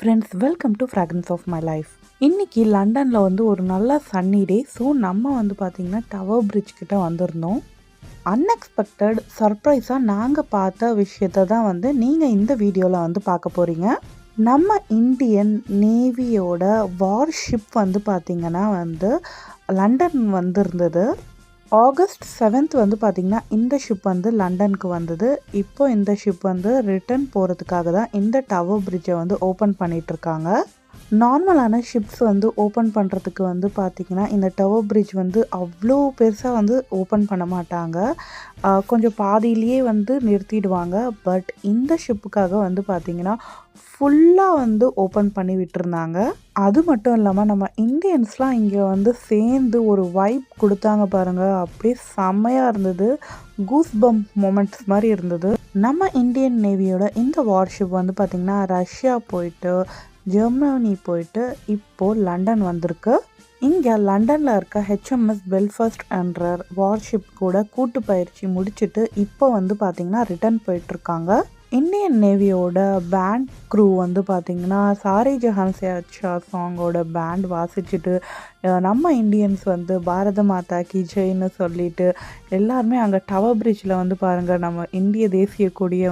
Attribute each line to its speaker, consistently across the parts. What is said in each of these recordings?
Speaker 1: Friends, welcome to fragrance of my life. இன்றைக்கி லண்டனில் ஒரு நல்ல சன்னி டே. ஸோ நம்ம பார்த்திங்கன்னா டவர் பிரிட்ஜ் கிட்ட வந்திருந்தோம். அன்எக்ஸ்பெக்டட் சர்ப்ரைஸாக நாங்கள் பார்த்த விஷயத்தை தான் நீங்கள் இந்த வீடியோவில் பார்க்க போகிறீங்க. நம்ம இந்தியன் நேவியோட வார்ஷிப் பார்த்திங்கன்னா லண்டன் வந்திருந்தது. ஆகஸ்ட் 7th பார்த்திங்கன்னா இந்த ஷிப் லண்டனுக்கு வந்தது. இப்போ இந்த ஷிப் ரிட்டர்ன் போகிறதுக்காக தான் இந்த டவர் பிரிட்ஜை ஓப்பன் பண்ணிகிட்ருக்காங்க. நார்மலான ஷிப்ஸ் ஓப்பன் பண்ணுறதுக்கு பார்த்திங்கன்னா இந்த டவர் பிரிட்ஜ் அவ்வளோ பெருசாக ஓப்பன் பண்ண மாட்டாங்க. கொஞ்சம் பாதியிலேயே நிறுத்திடுவாங்க. பட் இந்த ஷிப்புக்காக பார்த்திங்கன்னா ஃபுல்லாக ஓப்பன் பண்ணி விட்டுருந்தாங்க. அது மட்டும் இல்லாமல் நம்ம இந்தியன்ஸ்லாம் இங்கே சேர்ந்து ஒரு வைப் கொடுத்தாங்க பாருங்கள். அப்படியே செம்மையாக இருந்தது. கூஸ் பம்ப் மொமெண்ட்ஸ் மாதிரி இருந்தது. நம்ம இந்தியன் நேவியோட இந்த வார்ஷிப் பார்த்திங்கன்னா ரஷ்யா போயிட்டு, ஜெர்மனி போயிட்டு, இப்போது லண்டன் வந்திருக்கு. இங்கே லண்டனில் இருக்க HMS பெல்ஃபாஸ்ட் என்ற வார்ஷிப் கூட கூட்டு பயிற்சி முடிச்சுட்டு இப்போ பார்த்திங்கன்னா ரிட்டர்ன் போயிட்டுருக்காங்க. இந்தியன் நேவியோட பேண்ட் க்ரூ பார்த்திங்கன்னா சாரி ஜஹான் சே அச்சா சாங்கோட பேண்ட் வாசிச்சுட்டு, நம்ம இந்தியன்ஸ் பாரத மாதா கி ஜெய்ன்னு சொல்லிட்டு எல்லாருமே அங்கே டவர் பிரிட்ஜில் பாருங்கள் நம்ம இந்திய தேசிய கொடியை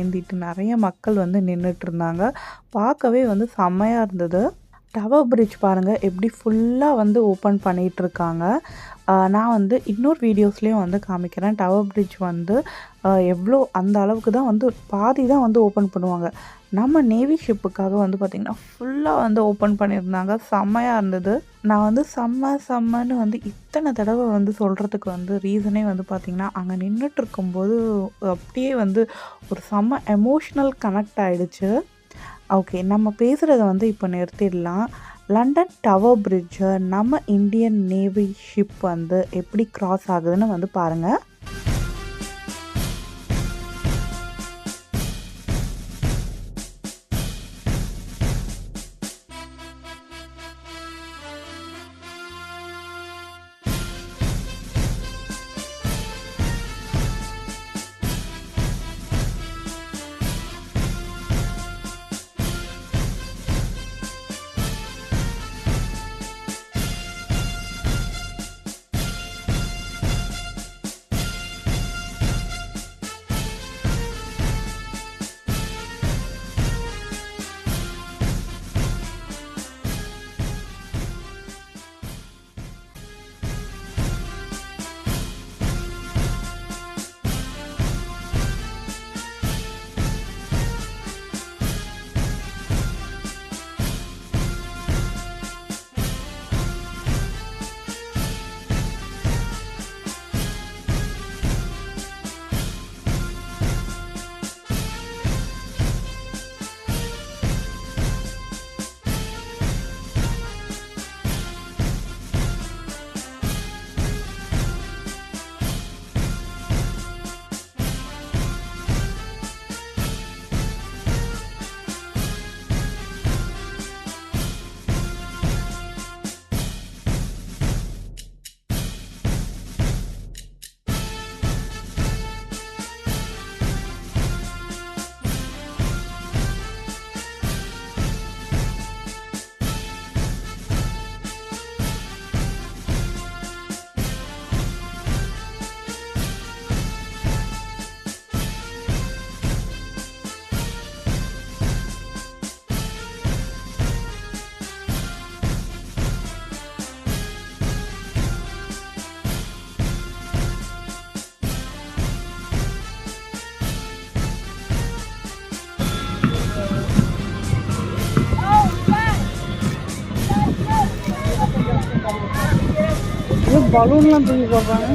Speaker 1: ஏந்திட்டு நிறைய மக்கள் நின்றுட்டு இருந்தாங்க. பார்க்கவே செம்மையாக இருந்தது. டவர் பிரிட்ஜ் பாருங்கள் எப்படி ஃபுல்லாக ஓப்பன் பண்ணிகிட்ருக்காங்க. நான் இன்னொரு வீடியோஸ்லேயும் காமிக்கிறேன். டவர் பிரிட்ஜ் எவ்வளோ அந்த அளவுக்கு தான் பாதி தான் ஓப்பன் பண்ணுவாங்க. நம்ம நேவி ஷிப்புக்காக பார்த்திங்கன்னா ஃபுல்லாக ஓப்பன் பண்ணியிருந்தாங்க. செம்மையாக இருந்தது. நான் செம்மன்னு இத்தனை தடவை சொல்கிறதுக்கு ரீசனே பார்த்திங்கன்னா அங்கே நின்றுட்டு இருக்கும்போது அப்படியே ஒரு செம்ம எமோஷ்னல் கனெக்ட் ஆகிடுச்சு. ஓகே, நம்ம பேசுகிறத இப்போ நிறுத்திடலாம். லண்டன் டவர் பிரிட்ஜை நம்ம இந்தியன் நேவி ஷிப் எப்படி கிராஸ் ஆகுதுன்னு பாருங்கள். பலூன்லாம் தூக்கி போடுறாங்க.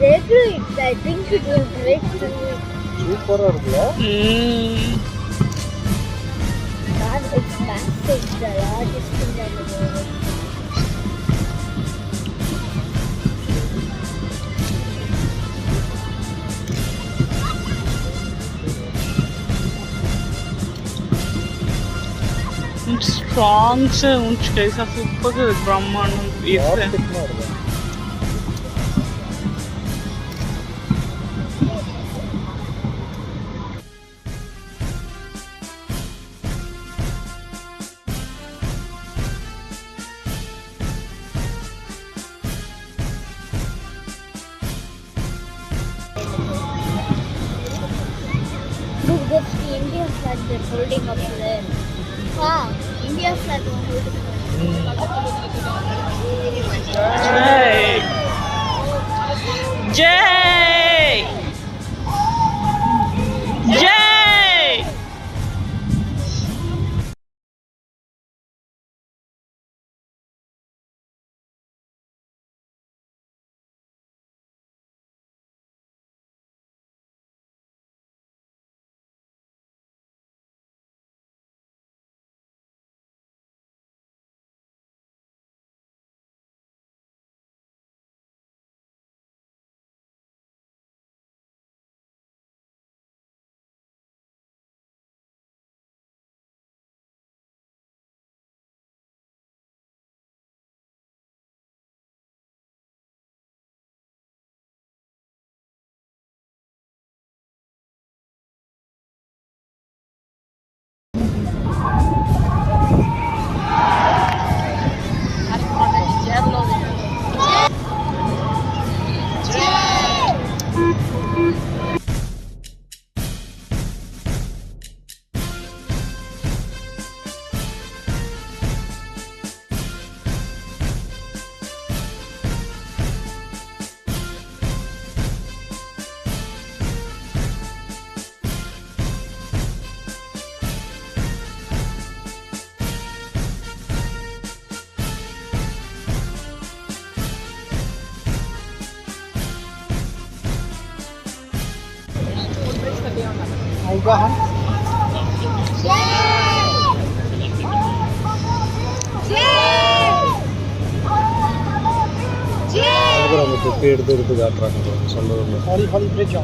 Speaker 2: I think it will break too.
Speaker 3: சூப்பரா இருக்குல்ல?
Speaker 2: God, it's massive, the largest thing in the world.
Speaker 4: Strong से ऊंच कैसा super ब्रह्मांड इससे
Speaker 3: कितना होगा?
Speaker 2: Look, that's the India flag they're holding up there. Wow, India flag is holding up.
Speaker 4: Jay! Jay!
Speaker 3: Augahan? அப்புறம் அந்த தொப்பி எடுத்து காட்டுறாங்க சொல்றது ஹாலி பிரிட்ஜ்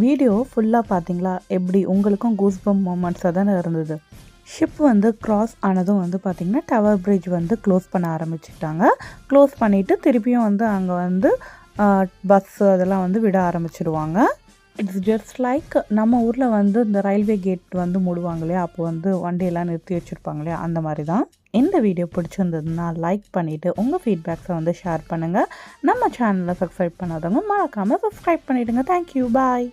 Speaker 1: வீடியோ ஃபுல்லாக பார்த்தீங்களா? எப்படி உங்களுக்கும் கூஸ்பம் மூமெண்ட்ஸாக தானே இருந்தது. ஷிப் வந்து கிராஸ் ஆனதும் வந்து பார்த்திங்கன்னா டவர் பிரிட்ஜ் வந்து க்ளோஸ் பண்ண ஆரம்பிச்சிட்டாங்க. க்ளோஸ் பண்ணிவிட்டு திருப்பியும் வந்து அங்கே வந்து பஸ்ஸு அதெல்லாம் வந்து விட ஆரம்பிச்சிடுவாங்க. இட்ஸ் ஜஸ்ட் லைக் நம்ம ஊரில் வந்து இந்த ரயில்வே கேட் வந்து மூடுவாங்க இல்லையா, அப்போ வந்து வண்டியெல்லாம் நிறுத்தி வச்சுருப்பாங்க இல்லையா, அந்த மாதிரி தான். இந்த வீடியோ பிடிச்சிருந்ததுன்னா லைக் பண்ணிவிட்டு உங்கள் ஃபீட்பேக்ஸை வந்து ஷேர் பண்ணுங்கள். நம்ம சேனலை சப்ஸ்கிரைப் பண்ணாதவங்க மறக்காமல் சப்ஸ்கிரைப் பண்ணிவிடுங்க. தேங்க்யூ, பாய்.